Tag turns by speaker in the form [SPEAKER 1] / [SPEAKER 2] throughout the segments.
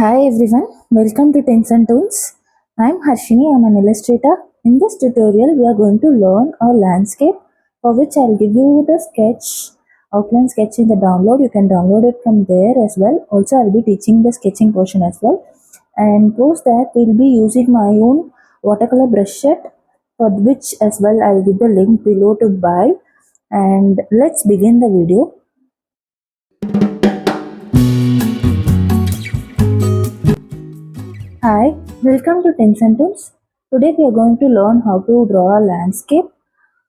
[SPEAKER 1] Hi everyone, welcome to Tints and Toons. I'm Harshini, I'm an illustrator. In this tutorial, we are going to learn a landscape for which I'll give you the outline sketch in the download. You can download it from there as well. Also, I'll be teaching the sketching portion as well. And post that, we'll be using my own watercolor brush set, for which as well I'll give the link below to buy. And let's begin the video. Hi, welcome to Tints and Toons. Today we are going to learn how to draw a landscape,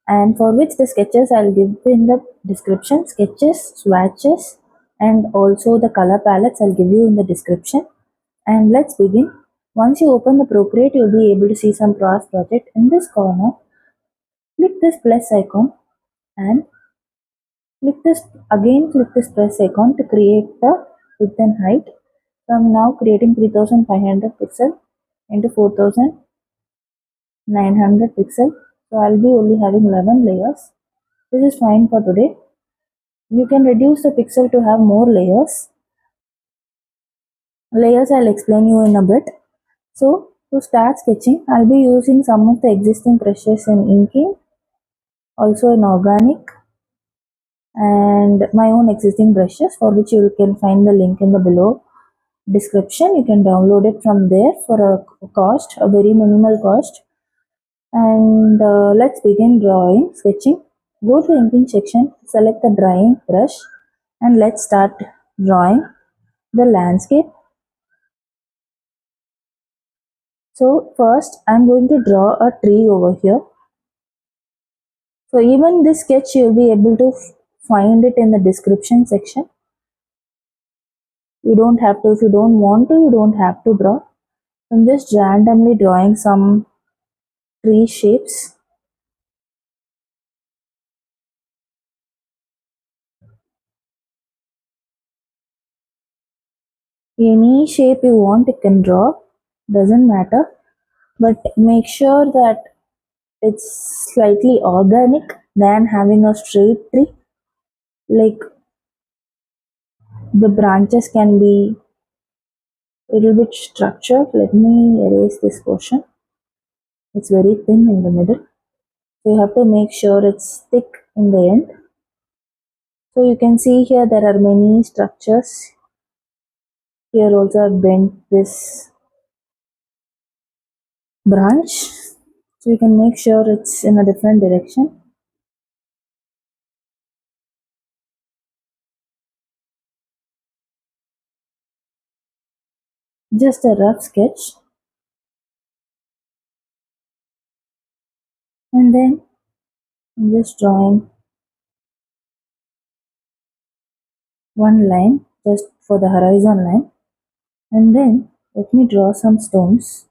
[SPEAKER 1] and for which the sketches I'll give in the description. Sketches, swatches, and also the color palettes I'll give you in the description. And let's begin. Once you open the Procreate, you'll be able to see some project. In this corner, click this plus icon and click this plus icon to create the width and height. So I'm now creating 3500 pixel into 4900 pixel. So I'll be only having 11 layers. This is fine for today. You can reduce the pixel to have more layers. I'll explain you in a bit. So to start sketching, I'll be using some of the existing brushes in inking, also in organic, and my own existing brushes, for which you can find the link in the below description. You can download it from there for a very minimal cost. And let's begin sketching. Go to inking section, select the drawing brush, and let's start drawing the landscape. So first I'm going to draw a tree over here. So even this sketch you'll be able to find it in the description section. You don't have to, if you don't want to, you don't have to draw. I'm just randomly drawing some tree shapes. Any shape you want you can draw, doesn't matter, but make sure that it's slightly organic than having a straight tree. Like the branches can be a little bit structured. Let me erase this portion. It's very thin in the middle, so you have to make sure it's thick in the end. So you can see here there are many structures. Here also I've bent this branch, so you can make sure it's in a different direction. Just a rough sketch, and then I'm just drawing one line just for the horizon line, and then let me draw some stones.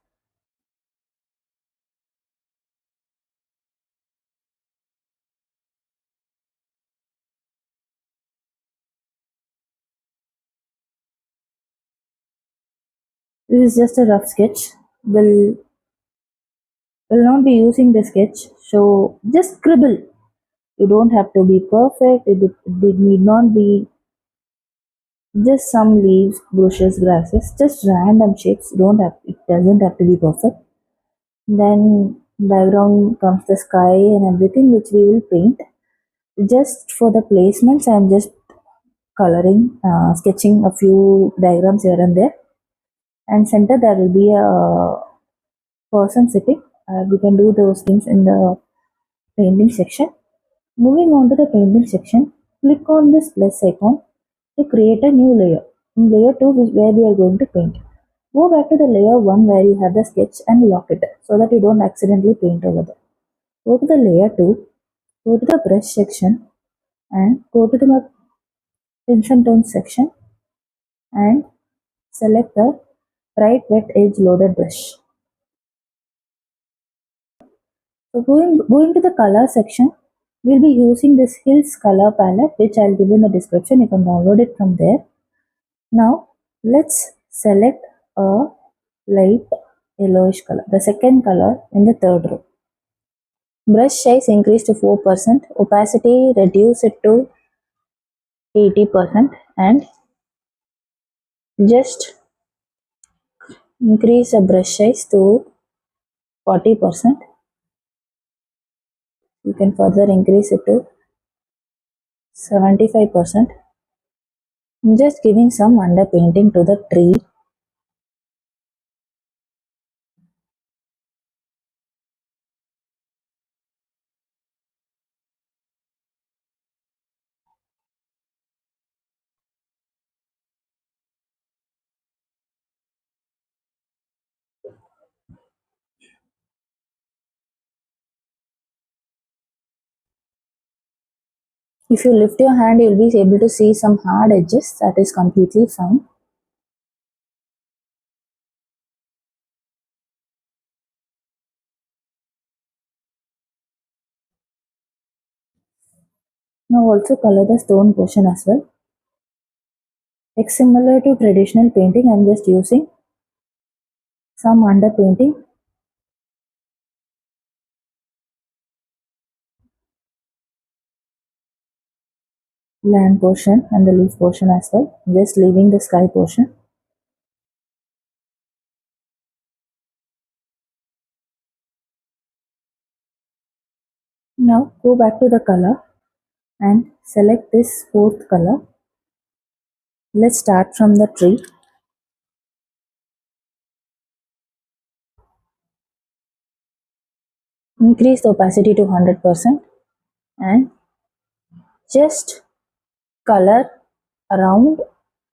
[SPEAKER 1] This is just a rough sketch. Will not be using the sketch, so just scribble. You don't have to be perfect. It need not be just some leaves, bushes, grasses, just random shapes. Don't have it doesn't have to be perfect. Then background comes the sky and everything, which we will paint. Just for the placements, I'm just sketching a few diagrams here and there. And center there will be a person sitting. We can do those things in the painting section. Moving on to the painting section, click on this plus icon to create a new layer. In layer 2 is where we are going to paint. Go back to the layer 1 where you have the sketch and lock it so that you don't accidentally paint over there. Go to the layer 2, go to the brush section, and go to the tints and tones section and select the bright wet edge loaded brush. So going to the color section, we'll be using this Hills color palette, which I'll give in the description. You can download it from there. Now let's select a light yellowish color, the second color in the third row. Brush size increase to 4%, opacity reduce it to 80%, and just Increase the brush size to 40%. You can further increase it to 75%. I'm just giving some underpainting to the tree. If you lift your hand, you'll be able to see some hard edges. That is completely fine. Now also color the stone portion as well. Like similar to traditional painting, I'm just using some underpainting. Land portion and the leaf portion as well. Just leaving the sky portion. Now go back to the color and select this fourth color. Let's start from the tree. Increase the opacity to 100% and just color around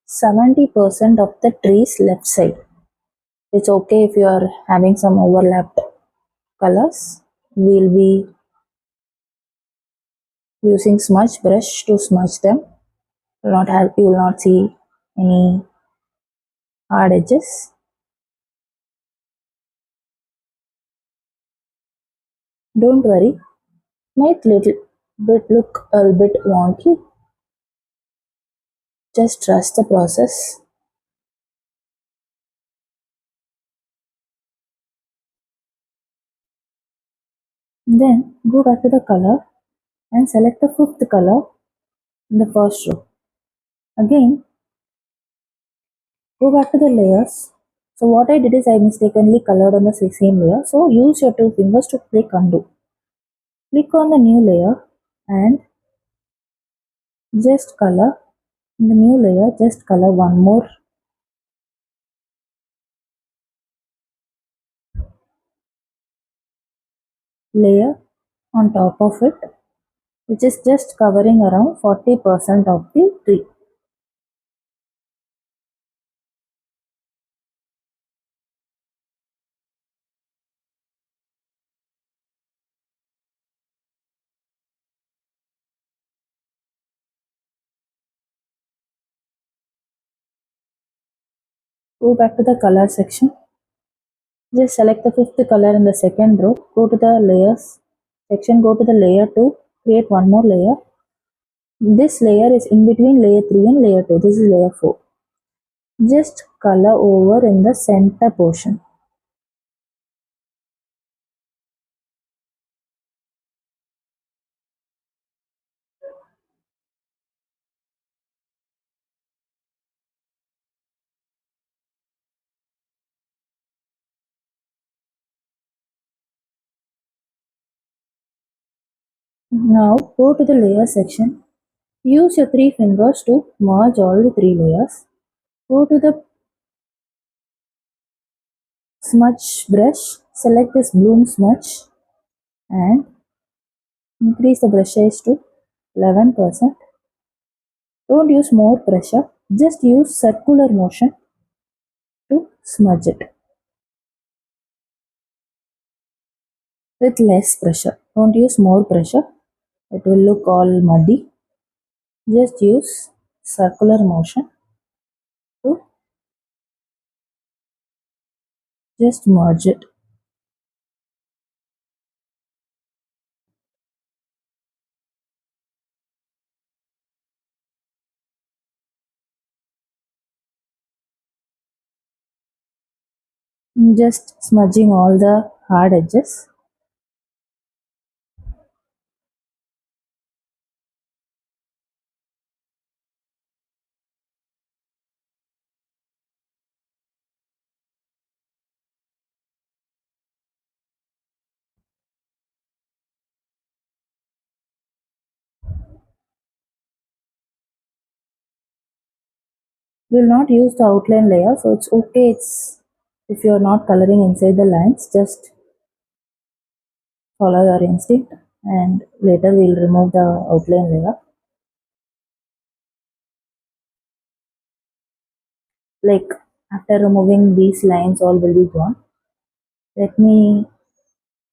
[SPEAKER 1] 70% of the tree's left side. It's okay if you are having some overlapped colors. We'll be using smudge brush to smudge them. You will not see any hard edges. Don't worry, might little bit look a bit wonky. Just trust the process. Then go back to the color and select the fifth color in the first row. Again, go back to the layers. So what I did is I mistakenly colored on the same layer. So use your two fingers to click undo. Click on the new layer and just color. In the new layer, just color one more layer on top of it, which is just covering around 40% of the tree. Go back to the color section. Just select the fifth color in the second row. Go to the layers section. Go to the layer 2. Create one more layer. This layer is in between layer 3 and layer 2. This is layer 4. Just color over in the center portion. Now go to the layer section. Use your three fingers to merge all the three layers. Go to the smudge brush. Select this bloom smudge and increase the brush size to 11%. Don't use more pressure. Just use circular motion to smudge it with less pressure. Don't use more pressure. It will look all muddy. Just use circular motion to just merge it. Just smudging all the hard edges. We'll not use the outline layer, so it's okay. It's if you're not coloring inside the lines, just follow your instinct, and later we'll remove the outline layer. Like after removing these lines, all will be gone. Let me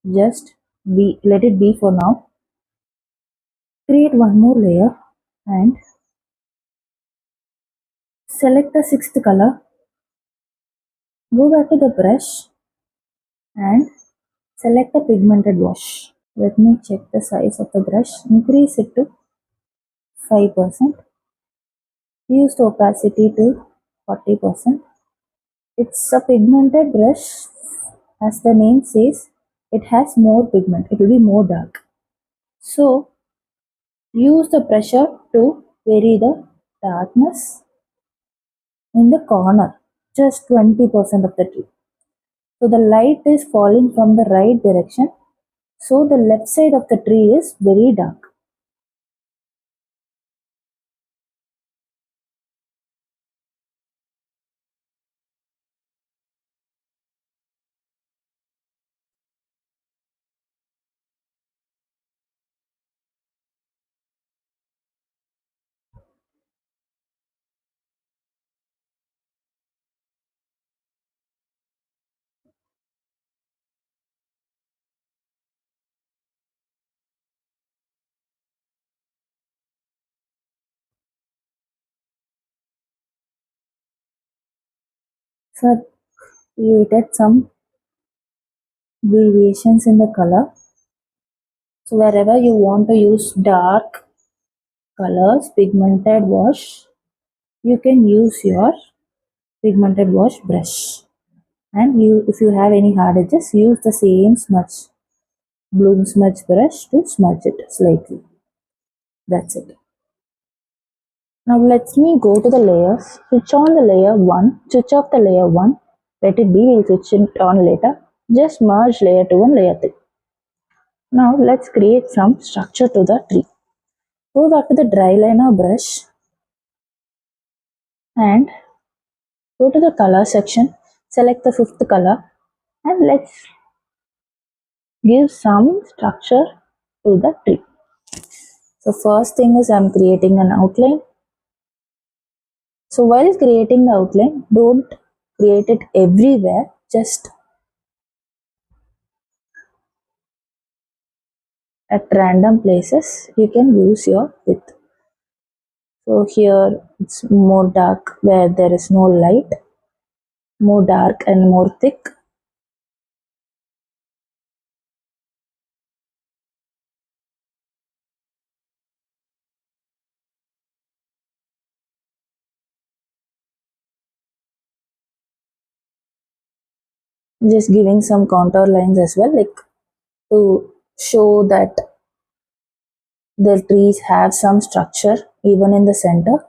[SPEAKER 1] just let it be for now. Create one more layer and select the sixth color. Go back to the brush and select the pigmented wash. Let me check the size of the brush. Increase it to 5%. Use the opacity to 40%. It's a pigmented brush. As the name says, it has more pigment. It will be more dark. So use the pressure to vary the darkness in the corner, just 20% of the tree. So the light is falling from the right direction. So the left side of the tree is very dark. So I've created some variations in the color. So wherever you want to use dark colors, pigmented wash, you can use your pigmented wash brush. And if you have any hard edges, use the same smudge, bloom smudge brush to smudge it slightly. That's it. Now let me go to the layers. Switch on the layer 1, switch off the layer 1. Let it be, we'll switch it on later. Just merge layer 2 and layer 3. Now let's create some structure to the tree. Go back to the dry liner brush and go to the color section. Select the fifth color and let's give some structure to the tree. So first thing is I'm creating an outline. So while creating the outline, don't create it everywhere. Just at random places you can use your width. So here it's more dark where there is no light, more dark and more thick. Just giving some contour lines as well, like to show that the trees have some structure even in the center.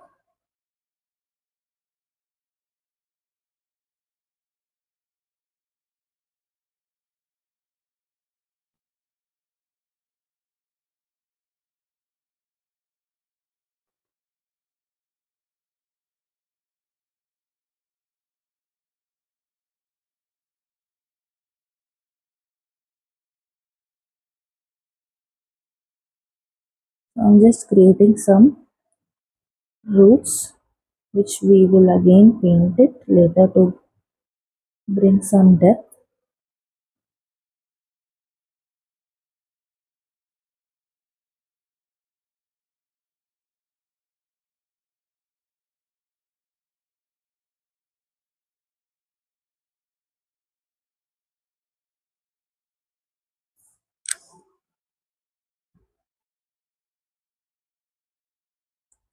[SPEAKER 1] So I'm just creating some roots which we will again paint it later to bring some depth.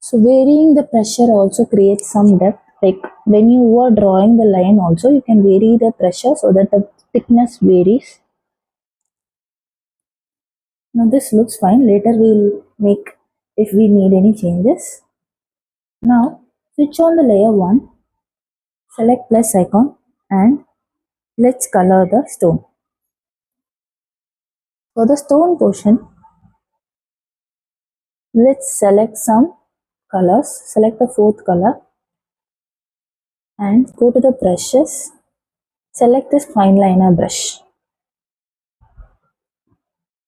[SPEAKER 1] So varying the pressure also creates some depth. Like when you are drawing the line also, you can vary the pressure so that the thickness varies. Now this looks fine. Later we'll make if we need any changes. Now switch on the layer 1, select plus icon and let's color the stone. For the stone portion, let's select some colors. Select the fourth color and go to the brushes. Select this fine liner brush.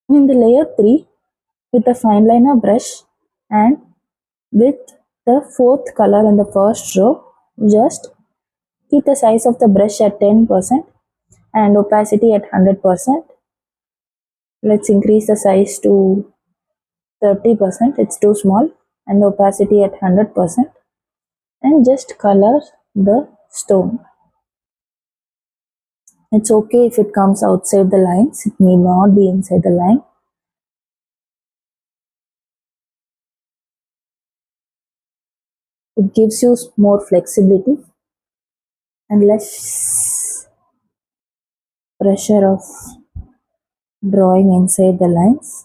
[SPEAKER 1] In the layer 3, with the fine liner brush and with the fourth color in the first row, just keep the size of the brush at 10% and opacity at 100%. Let's increase the size to 30%, it's too small, and the opacity at 100%, and just color the stone. It's okay if it comes outside the lines, it need not be inside the line. It gives you more flexibility and less pressure of drawing inside the lines.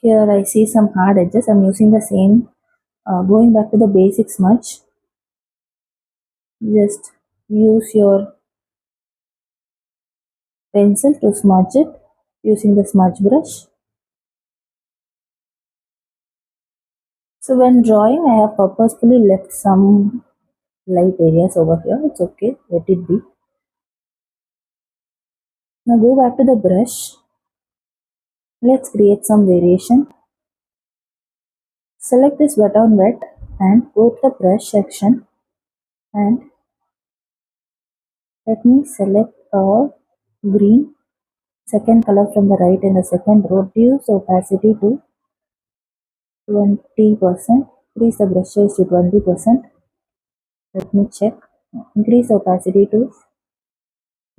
[SPEAKER 1] Here I see some hard edges. I'm using the same, going back to the basic smudge. Just use your pencil to smudge it using the smudge brush. So when drawing, I have purposefully left some light areas over here. It's okay, let it be. Now go back to the brush. Let's create some variation. Select this wet on wet and go to the brush section, and let me select a green, second color from the right in the second row. Reduce opacity to 20%. Increase the brush size to 20%. Let me check. Increase the opacity to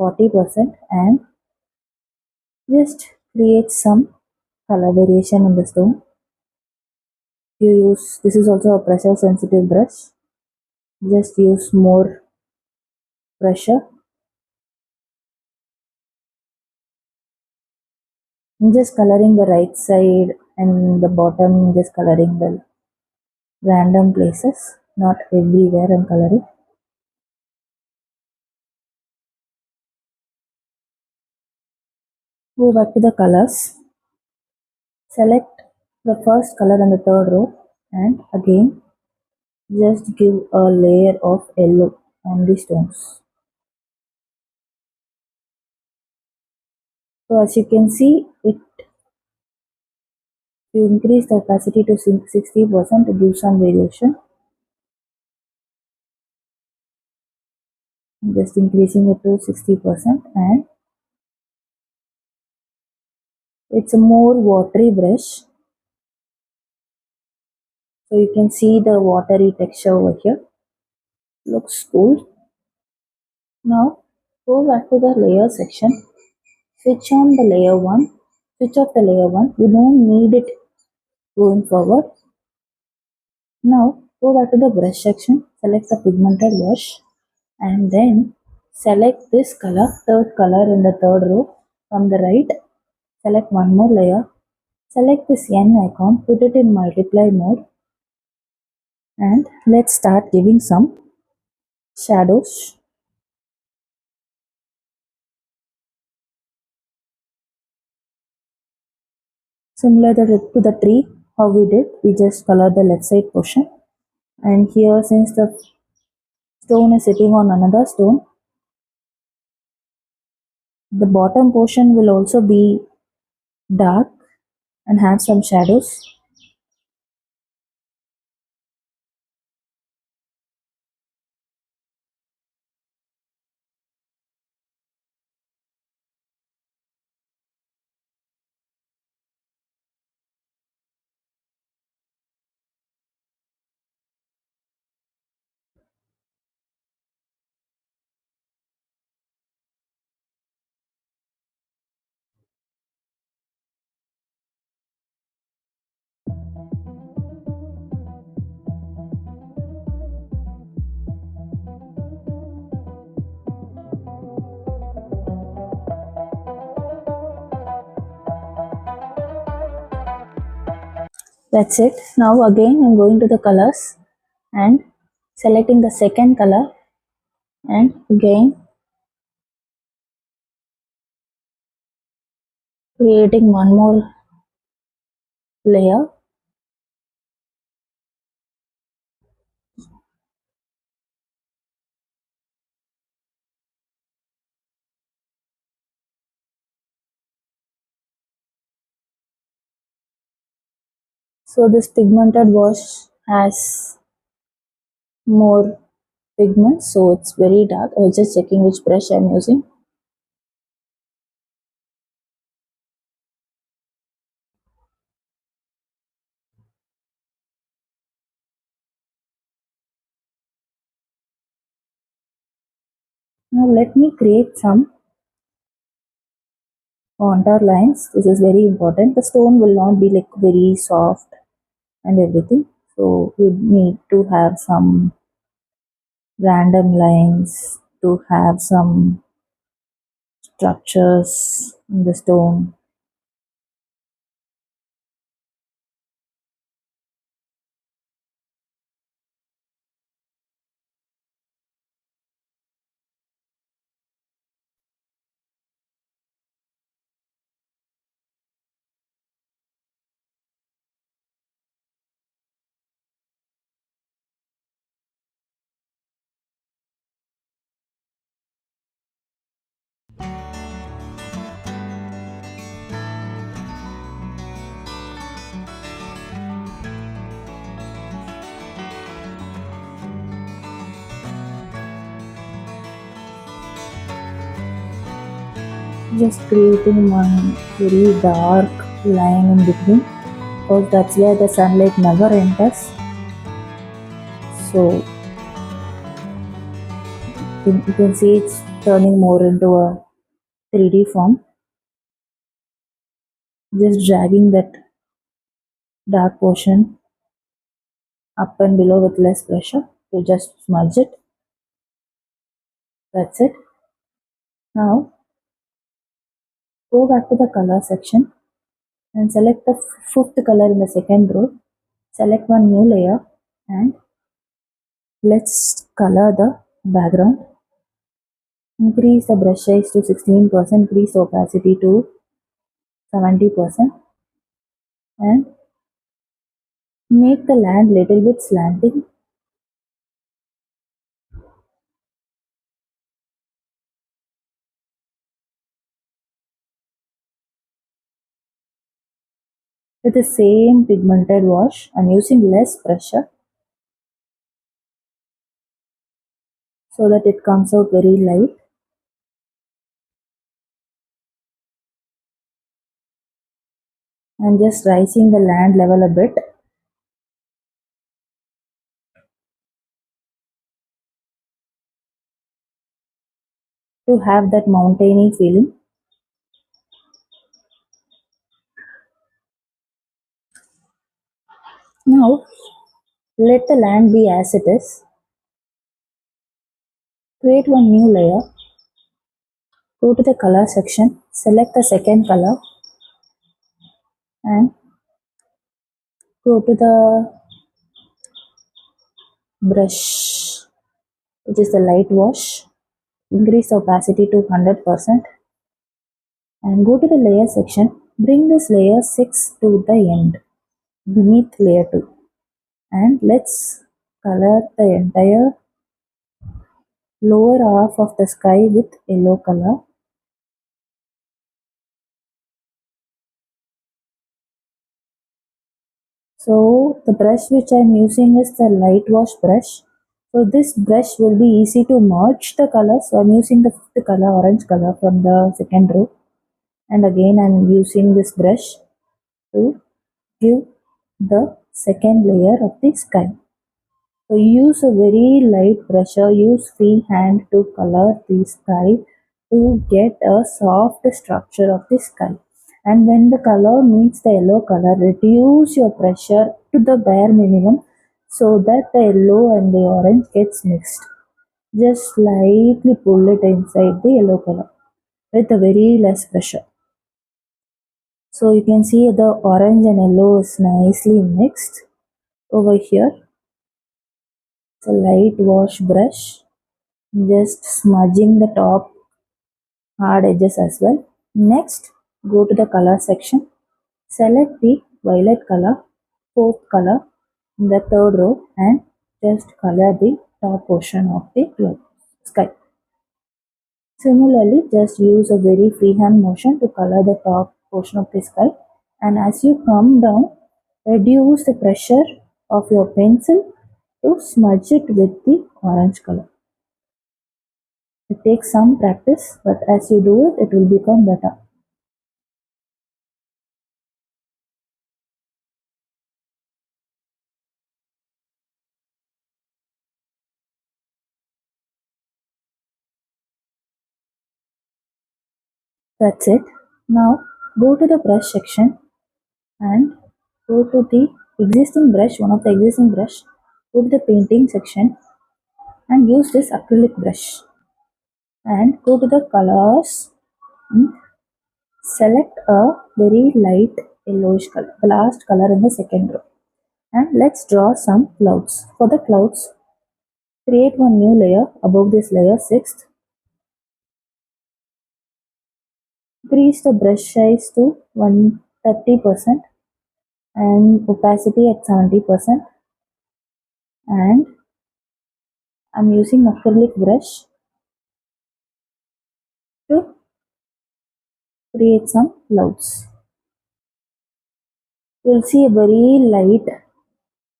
[SPEAKER 1] 40% and just create some color variation in the stone. You use, this is also a pressure sensitive brush. Just use more pressure. I'm just coloring the right side and the bottom, just coloring the random places, not everywhere I'm coloring. Go back to the colors. Select the first color in the third row and again just give a layer of yellow on the stones. So as you can see, it you increase the opacity to 60% to give some variation. I'm just increasing it to 60% and it's a more watery brush. So you can see the watery texture over here. Looks cool. Now go back to the layer section. Switch on the layer 1. Switch off the layer 1. You don't need it going forward. Now go back to the brush section. Select the pigmented wash and then select this color, third color in the third row from the right. Select one more layer. Select this N icon. Put it in multiply mode. And let's start giving some shadows. Similar to the tree, how we did, we just color the left side portion. And here, since the stone is sitting on another stone, the bottom portion will also be dark and have some shadows. That's it. Now again I'm going to the colors and selecting the second color, and again creating one more layer. So this pigmented wash has more pigment, so it's very dark. I was just checking which brush I'm using. Now let me create some contour lines. This is very important. The stone will not be like very soft and everything. So you need to have some random lines to have some structures in the stone. Just creating one very dark line in between, because that's where the sunlight never enters. So you can see it's turning more into a 3D form. Just dragging that dark portion up and below with less pressure to just smudge it. That's it. Now go back to the color section and select the fifth color in the second row. Select one new layer and let's color the background. Increase the brush size to 16%, increase the opacity to 70%, and make the land little bit slanting. With the same pigmented wash, I'm using less pressure so that it comes out very light. I'm just raising the land level a bit to have that mountainy feeling. Now let the land be as it is. Create one new layer. Go to the color section, select the second color and go to the brush, which is the light wash. Increase the opacity to 100% and go to the layer section. Bring this layer 6 to the end beneath layer 2 and let's color the entire lower half of the sky with yellow color. So the brush which I am using is the light wash brush. So this brush will be easy to merge the colors. So I am using the fifth color, orange color from the second row. And again I am using this brush to give the second layer of the sky. So use a very light pressure, use free hand to color the sky to get a soft structure of the sky. And when the color meets the yellow color, reduce your pressure to the bare minimum so that the yellow and the orange gets mixed. Just slightly pull it inside the yellow color with a very less pressure. So you can see the orange and yellow is nicely mixed. Over here, it's a light wash brush, just smudging the top hard edges as well. Next, go to the color section. Select the violet color, fourth color in the third row, and just color the top portion of the sky. Similarly, just use a very freehand motion to color the top portion of the sky, and as you come down, reduce the pressure of your pencil to smudge it with the orange color. It takes some practice, but as you do it, it will become better. That's it. Now go to the brush section and go to the existing brush, one of the existing brush, go to the painting section and use this acrylic brush and go to the colors and select a very light yellowish color, the last color in the second row. And let's draw some clouds. For the clouds, create one new layer above this layer, sixth. Increase the brush size to 130% and opacity at 70%. And I'm using acrylic brush to create some clouds. You'll see a very light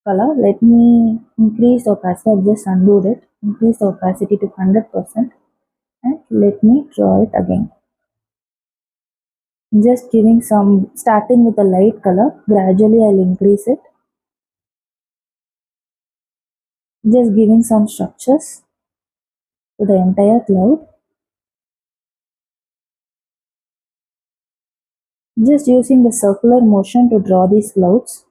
[SPEAKER 1] color. Let me increase the opacity. I've just undid it. Increase the opacity to 100% and let me draw it again. Just giving some, starting with a light color, gradually I'll increase it. Just giving some structures to the entire cloud. Just using the circular motion to draw these clouds.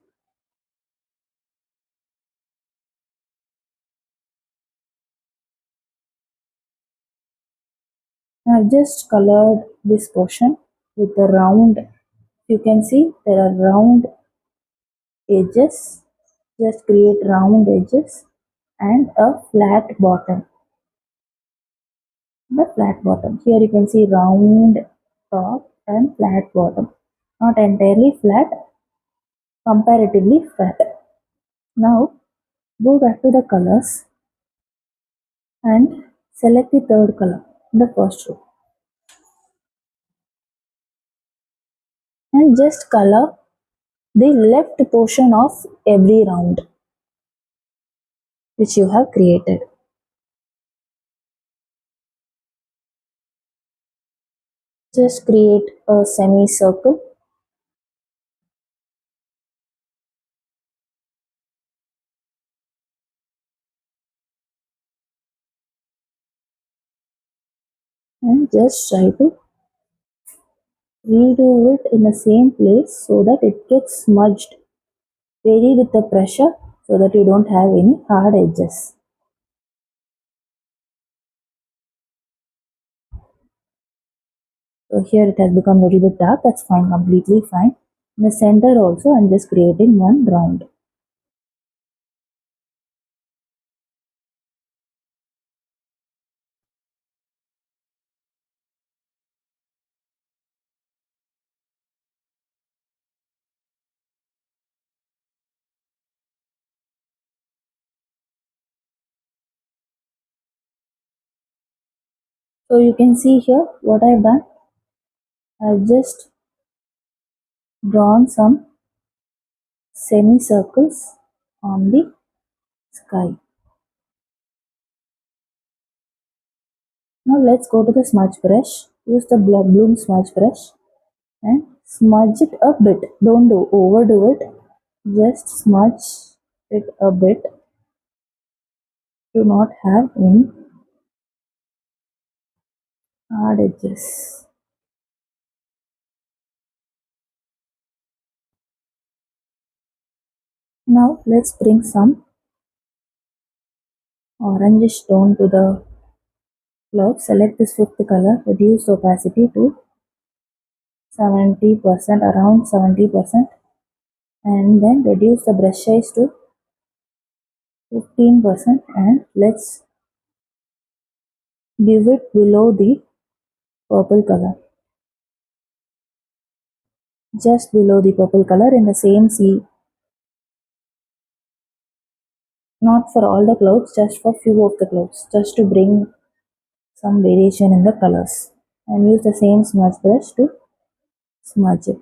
[SPEAKER 1] I've just colored this portion with the round. You can see there are round edges. Just create round edges and a flat bottom. The flat bottom. Here you can see round top and flat bottom. Not entirely flat, comparatively flat. Now go back to the colors and select the third color in the first row and just color the left portion of every round which you have created. Just create a semicircle and just try to redo it in the same place so that it gets smudged. Vary with the pressure so that you don't have any hard edges. So here it has become a little bit dark, that's fine, completely fine. In the center also I'm just creating one round. So you can see here what I've done. I've just drawn some semicircles on the sky. Now let's go to the smudge brush. Use the bloom smudge brush and smudge it a bit. Don't overdo it. Just smudge it a bit. Do not have any hard edges. Now let's bring some orangish tone to the cloud. Select this fifth color. Reduce the opacity to 70%, around 70%, and then reduce the brush size to 15%, and let's give it below the purple color, just below the purple color in the same sea. Not for all the clouds, just for few of the clouds, just to bring some variation in the colors, and use the same smudge brush to smudge it.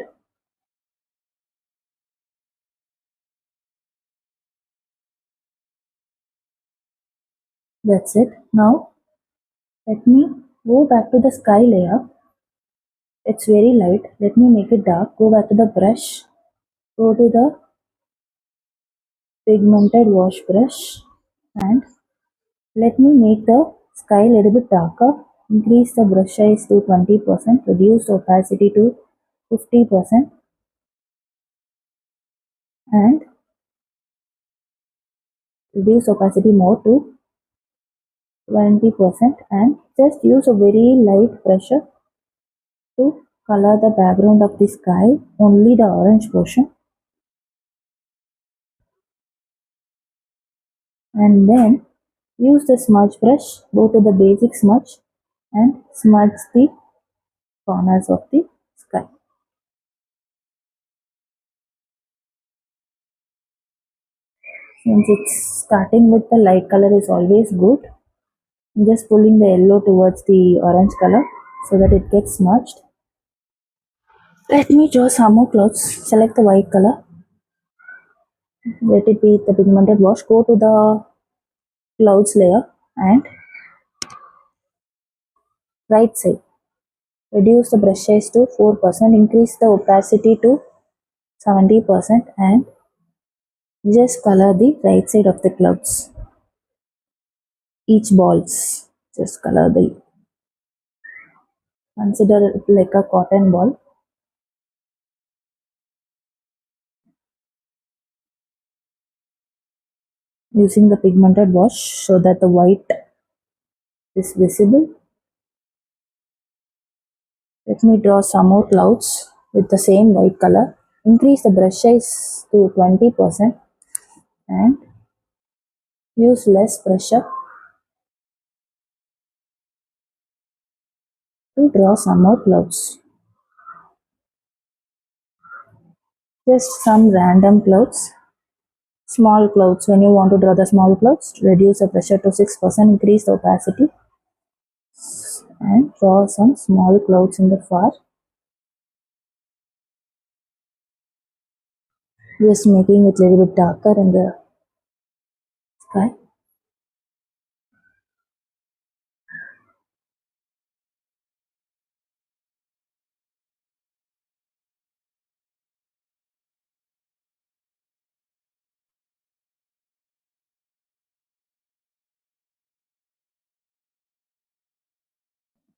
[SPEAKER 1] That's it. Now let me go back to the sky layer. It's very light. Let me make it dark. Go back to the brush. Go to the pigmented wash brush, and let me make the sky a little bit darker. Increase the brush size to 20%. Reduce the opacity to 50%, and reduce opacity more to 20%, and just use a very light pressure to color the background of the sky, only the orange portion, and then use the smudge brush, go to the basic smudge and smudge the corners of the sky. Since it's starting with the light color is always good, I'm just pulling the yellow towards the orange color so that it gets smudged. Let me draw some more clouds. Select the white color. Let it be the pigmented wash. Go to the clouds layer and right side. Reduce the brush size to 4%. Increase the opacity to 70%, and just color the right side of the clouds. Each balls. Just color the. Consider it like a cotton ball. Using the pigmented wash so that the white is visible. Let me draw some more clouds with the same white color. Increase the brush size to 20% and use less pressure to draw some more clouds. Just some random clouds. Small clouds. When you want to draw the small clouds, reduce the pressure to 6%, increase the opacity, and draw some small clouds in the far. Just making it a little bit darker in the sky.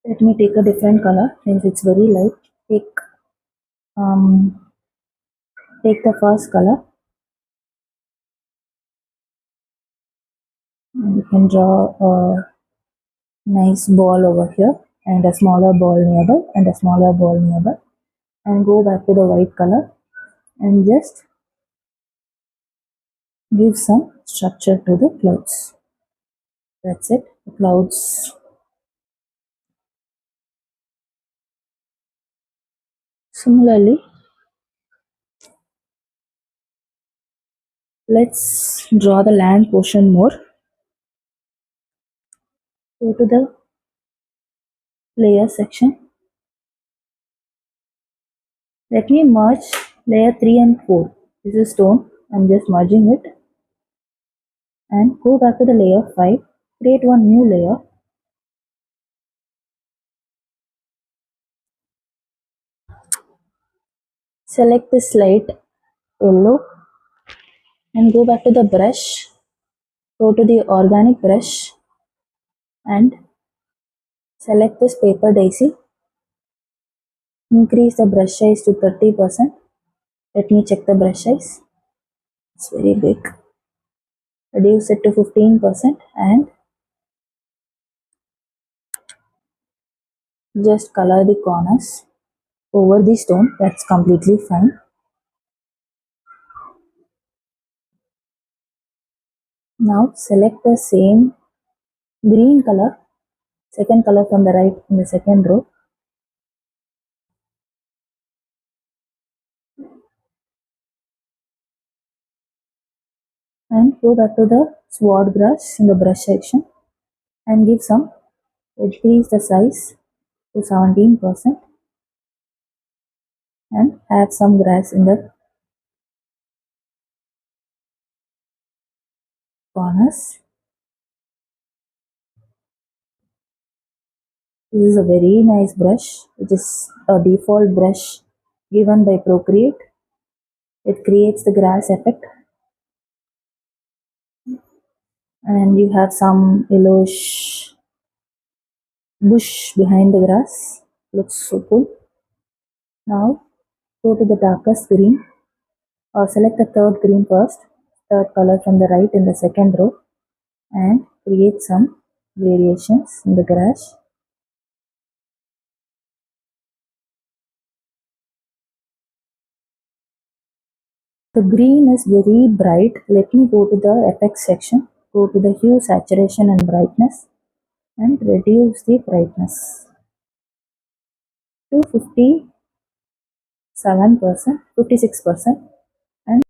[SPEAKER 1] Let me take a different color since it's very light. Um, Take the first color. And you can draw a nice ball over here and a smaller ball nearby and a smaller ball nearby, and go back to the white color and just give some structure to the clouds. That's it. The clouds. Similarly, let's draw the land portion more. Go to the layer section. Let me merge layer 3 and 4. This is stone. I'm just merging it. And go back to the layer 5. Create one new layer. Select this light yellow and go back to the brush. Go to the organic brush and select this paper daisy. Increase the brush size to 30%. Let me check the brush size. It's very big. Reduce it to 15% and just color the corners. over the stone, that's completely fine. Now select the same green color, second color from the right in the second row, and go back to the sword brush in the brush section and give some, increase the size to 17% and add some grass in the corners. This is a very nice brush, which is a default brush given by Procreate. It creates the grass effect, and you have some yellowish bush behind the grass. Looks so cool. Now go to the darkest green, or select the third green first, third color from the right in the second row, and create some variations in the grass. The green is very bright. Let me go to the effects section, go to the hue, saturation and brightness, and reduce the brightness to 57%, 56%, and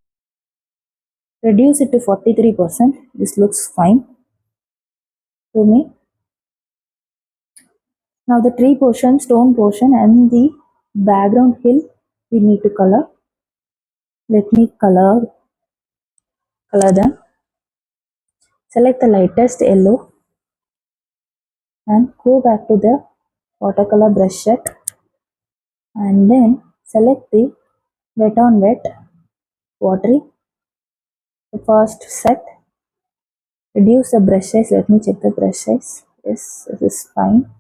[SPEAKER 1] reduce it to 43%. This looks fine to me. Now the tree portion, stone portion and the background hill we need to color. Let me color them. Select the lightest yellow and go back to the watercolor brush set, and then select the wet on wet watery, the first set. Reduce the brush size. Let me check the brush size. Yes, this is fine.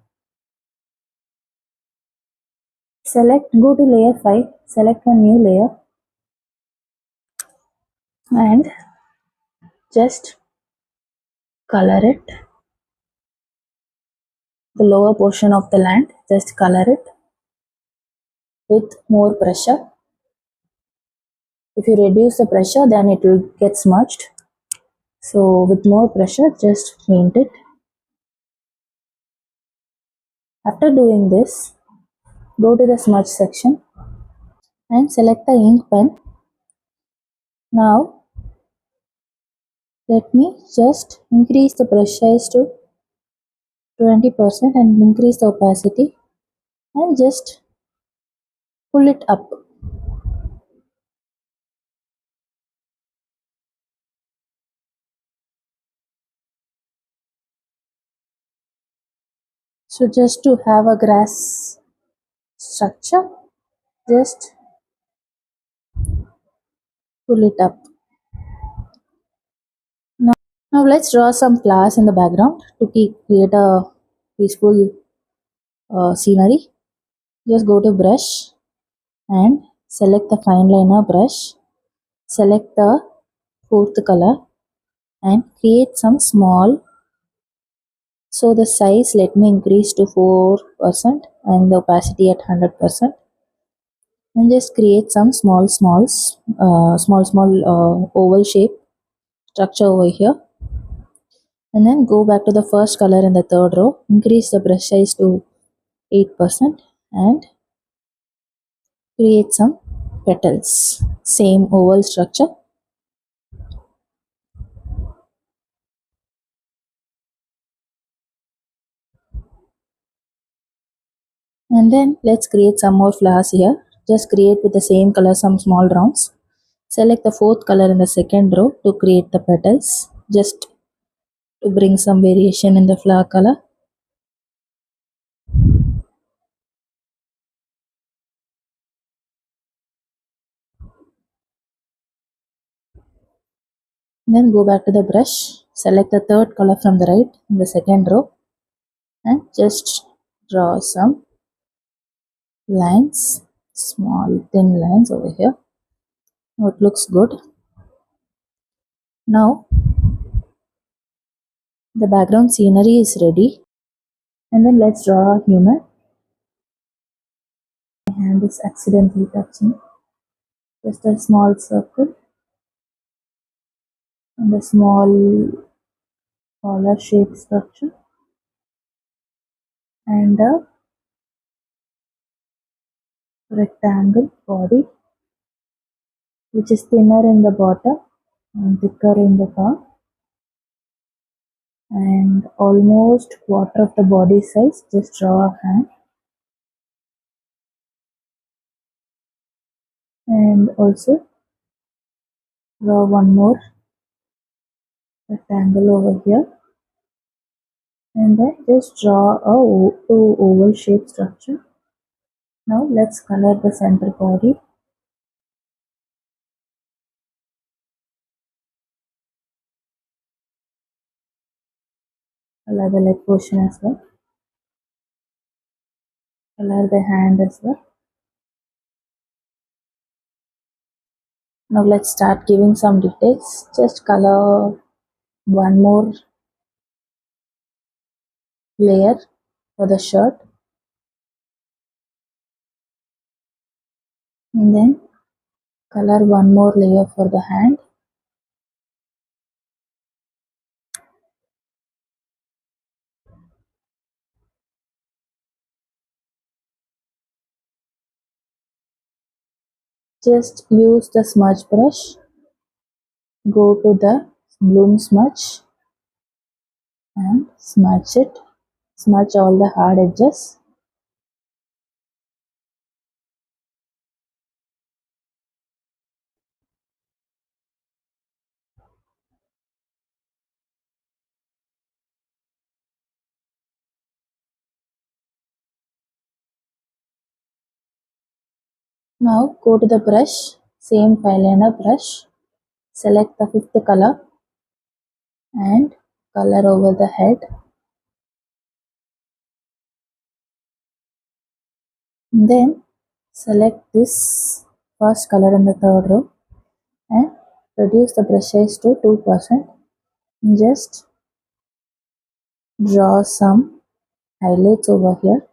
[SPEAKER 1] Select, go to layer 5, select a new layer and just color it. The lower portion of the land, just color it with more pressure. If you reduce the pressure, then it will get smudged. So with more pressure, just paint it. After doing this, go to the smudge section and select the ink pen. Now let me just increase the brush size to 20% and increase the opacity and just pull it up. So just to have a grass structure, just pull it up. Now let's draw some flowers in the background to create a peaceful scenery. Just go to brush and select the fine liner brush. Select the fourth color and create some small. So the size, let me increase to 4% and the opacity at 100%. And just create some small oval shape structure over here, and then go back to the first color in the third row, increase the brush size to 8% and create some petals, same oval structure. And then let's create some more flowers here. Just create with the same color some small rounds. Select the fourth color in the second row to create the petals, just to bring some variation in the flower color. Then go back to the brush, select the third color from the right in the second row and just draw some lines, small thin lines over here. Now it looks good. Now the background scenery is ready, and then let's draw a human. hand is accidentally touching. Just a small circle and a small collar shaped structure and a rectangle body which is thinner in the bottom and thicker in the top and almost quarter of the body size. Just draw a hand and also draw one more rectangle over here and then just draw a two oval shaped structure. Now let's color the center body. Color the leg portion as well. Color the hand as well. Now let's start giving some details. Just color one more layer for the shirt and then color one more layer for the hand. Just use the smudge brush. Go to the bloom smudge and smudge it. Smudge all the hard edges. Now go to the brush, same eyeliner brush. Select the fifth color and color over the head. Then select this first color in the third row and reduce the brush size to 2%. Just draw some highlights over here.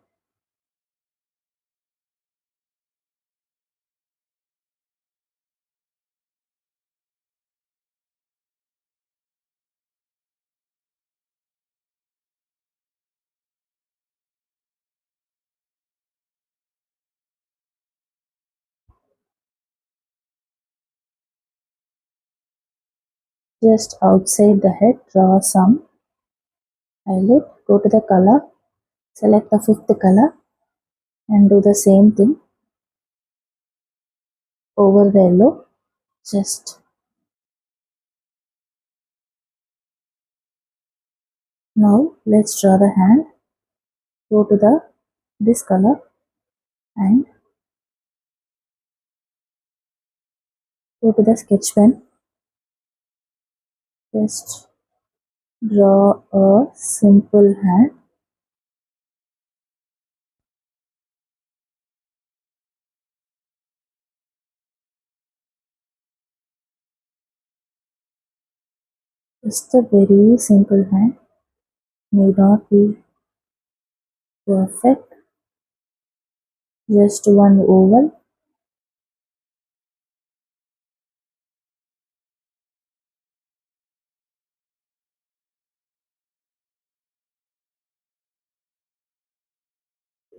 [SPEAKER 1] Just outside the head, draw some highlight. Go to the color, select the fifth color and do the same thing over the yellow. Just now let's draw the hand. Go to the this color and go to the sketch pen. Just draw a simple hand. Just a very simple hand. May not be perfect. Just one oval.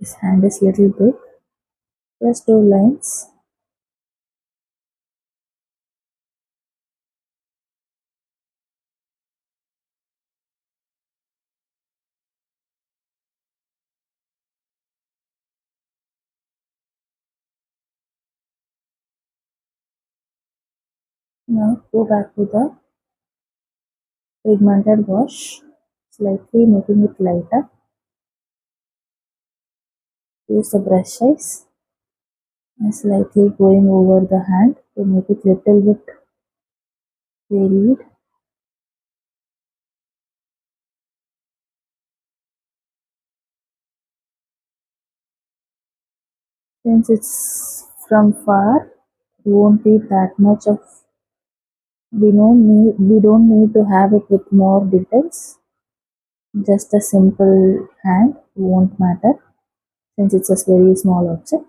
[SPEAKER 1] This hand is little big. Just two lines. Now go back to the pigmented wash, slightly making it lighter. Use the brush size and slightly going over the hand to make it little bit varied. Since it's from far, won't be that much of we don't need to have it with more details. Just a simple hand won't matter since it's a very small object.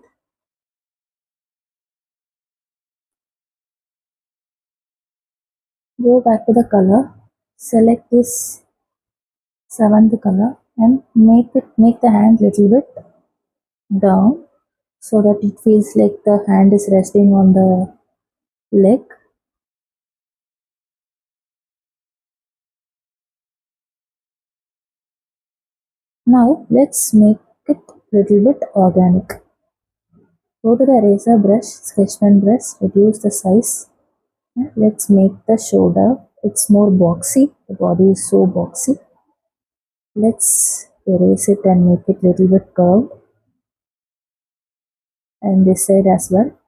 [SPEAKER 1] Go back to the color, select this seventh color and make the hand little bit down so that it feels like the hand is resting on the leg. Now let's make it little bit organic. Go to the eraser brush, sketch pen brush, reduce the size. Let's make the shoulder. It's more boxy. The body is so boxy. Let's erase it and make it little bit curved. And this side as well.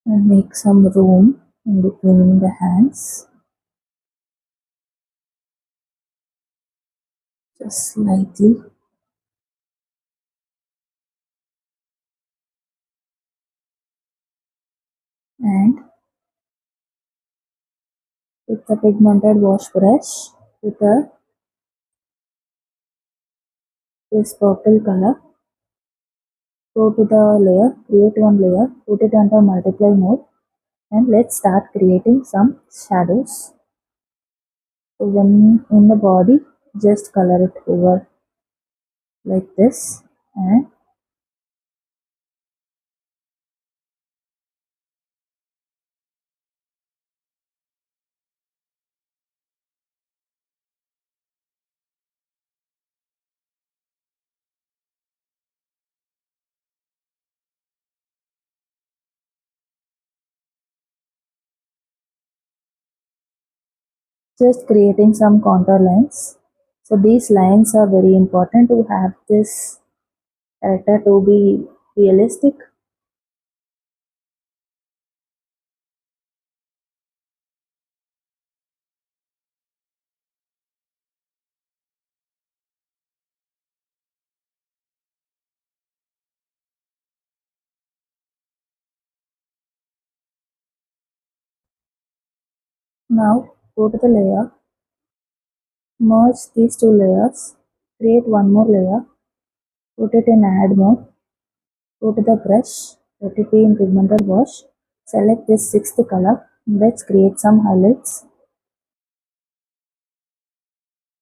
[SPEAKER 1] And make some room in between the hands. Just slightly. And with the pigmented wash brush, with this purple color, go to the layer, create one layer, put it under multiply mode, and let's start creating some shadows. So when in the body, just color it over like this, and just creating some contour lines. So these lines are very important to have this character to be realistic. Now go to the layer, merge these two layers, create one more layer, put it in add mode, go to the brush, let it be in pigmented wash, select this sixth color, let's create some highlights.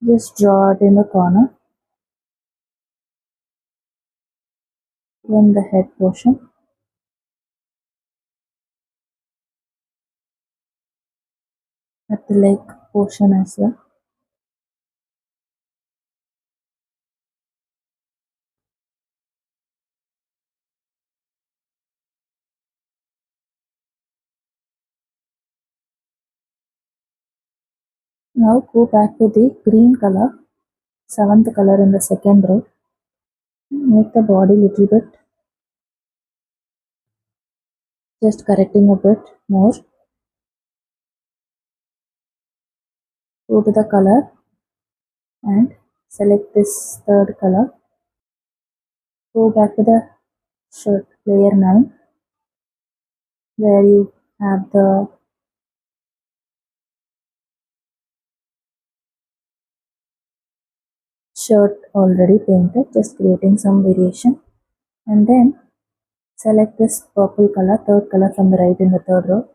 [SPEAKER 1] Just draw it in the corner, in the head portion, at the leg portion as well. Now go back to the green color, seventh color in the second row. Make the body little bit, just correcting a bit more. Go to the color and select this third color. Go back to the shirt layer 9 where you have the shirt already painted, just creating some variation. And then select this purple color, third color from the right in the third row.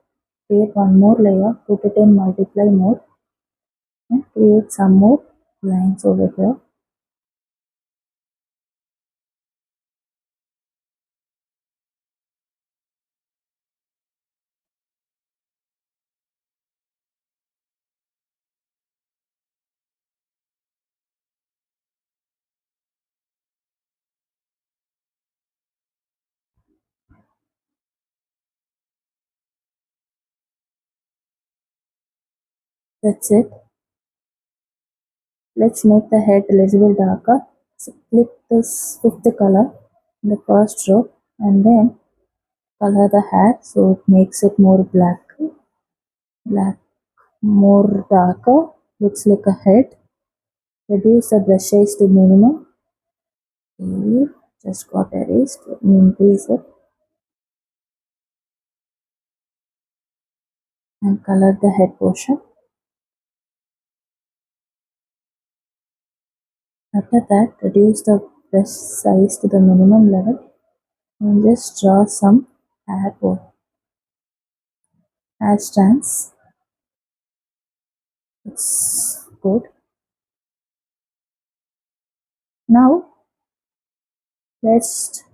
[SPEAKER 1] Create one more layer, put it in multiply mode and create some more lines over here. That's it. Let's make the head a little bit darker. So click this fifth color in the first row and then color the hair so it makes it more black, more darker, looks like a head. Reduce the brush size to minimum. Okay, just got erased. Let me increase it and color the head portion. After that, reduce the brush size to the minimum level and just draw some hair strands. It's good. Now let's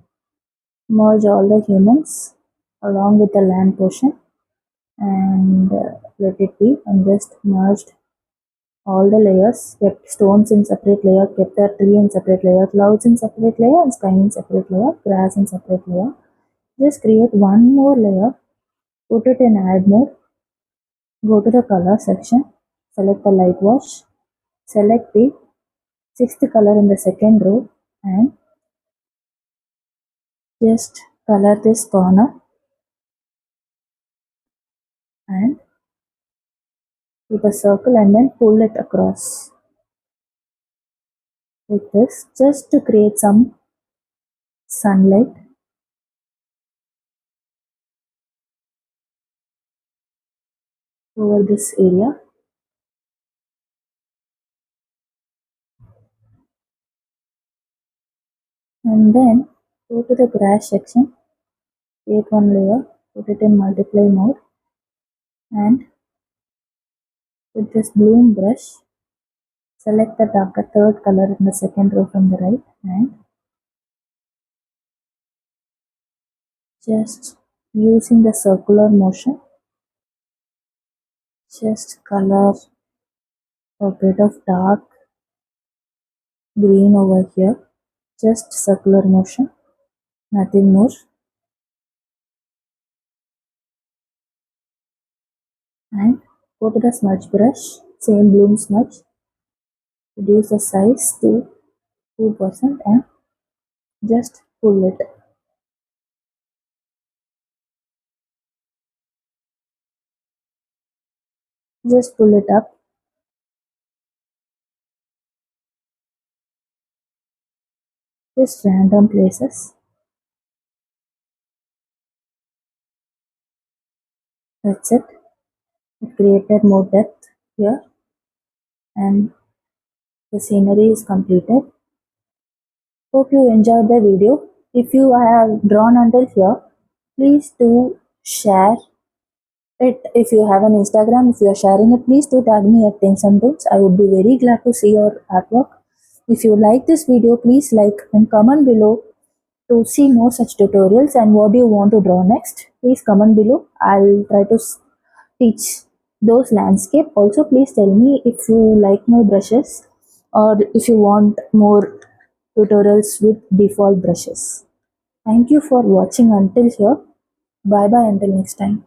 [SPEAKER 1] merge all the humans along with the land portion and let it be, and just merged all the layers, kept stones in separate layer, kept the tree in separate layer, clouds in separate layer, and sky in separate layer, grass in separate layer. Just create one more layer, put it in add mode, go to the color section, select the light wash, select the sixth color in the second row, and just color this corner and with a circle and then pull it across like this, just to create some sunlight over this area. And then go to the grass section, create one layer, put it in multiply mode, and with this bloom brush, select the darker third color in the second row from the right, and just using the circular motion, just color a bit of dark green over here, just circular motion, nothing more. And go to the smudge brush, same bloom smudge, reduce the size to 2% and just pull it. Just pull it up. Just random places. That's it. It created more depth here and the scenery is completed. Hope you enjoyed the video. If you have drawn until here, please do share it. If you have an Instagram, if you are sharing it, please do tag me at Tints and Toons. I would be very glad to see your artwork. If you like this video, please like and comment below to see more such tutorials, and what do you want to draw next. Please comment below. I'll try to teach those landscape. Also, please tell me if you like my brushes or if you want more tutorials with default brushes. Thank you for watching until here. Bye bye until next time.